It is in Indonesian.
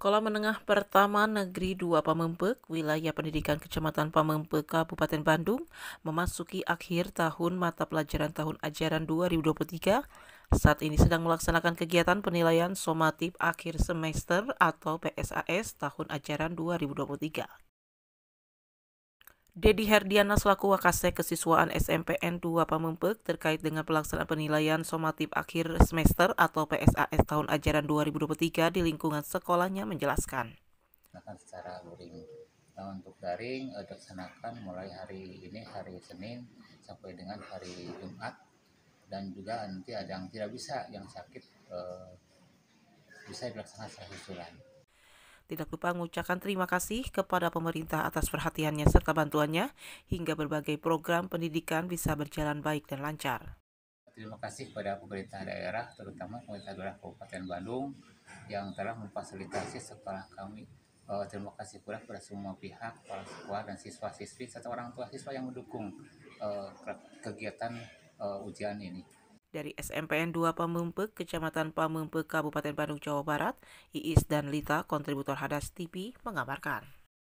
Sekolah Menengah Pertama Negeri 2 Pamengpeuk, wilayah pendidikan Kecamatan Pamengpeuk, Kabupaten Bandung, memasuki akhir tahun mata pelajaran tahun ajaran 2023. Saat ini sedang melaksanakan kegiatan penilaian somatif akhir semester atau PSAS tahun ajaran 2023. Dedi Herdiana selaku Wakasek Kesiswaan SMPN 2 Pamengpeuk terkait dengan pelaksanaan penilaian somatif akhir semester atau PSAS tahun ajaran 2023 di lingkungan sekolahnya menjelaskan. Akan secara luring. Nah, untuk daring dilaksanakan mulai hari ini hari Senin sampai dengan hari Jumat, dan juga nanti ada yang tidak bisa, yang sakit bisa dilaksanakan secara susulan. Tidak lupa mengucapkan terima kasih kepada pemerintah atas perhatiannya serta bantuannya hingga berbagai program pendidikan bisa berjalan baik dan lancar. Terima kasih kepada pemerintah daerah, terutama pemerintah daerah Kabupaten Bandung yang telah memfasilitasi sekolah kami. Terima kasih pula kepada semua pihak, kepala sekolah dan siswa-siswi serta orang tua siswa yang mendukung kegiatan ujian ini. Dari SMPN 2 Pamengpeuk, Kecamatan Pamengpeuk, Kabupaten Bandung, Jawa Barat, Iis dan Lita, kontributor Hadas TV, mengabarkan.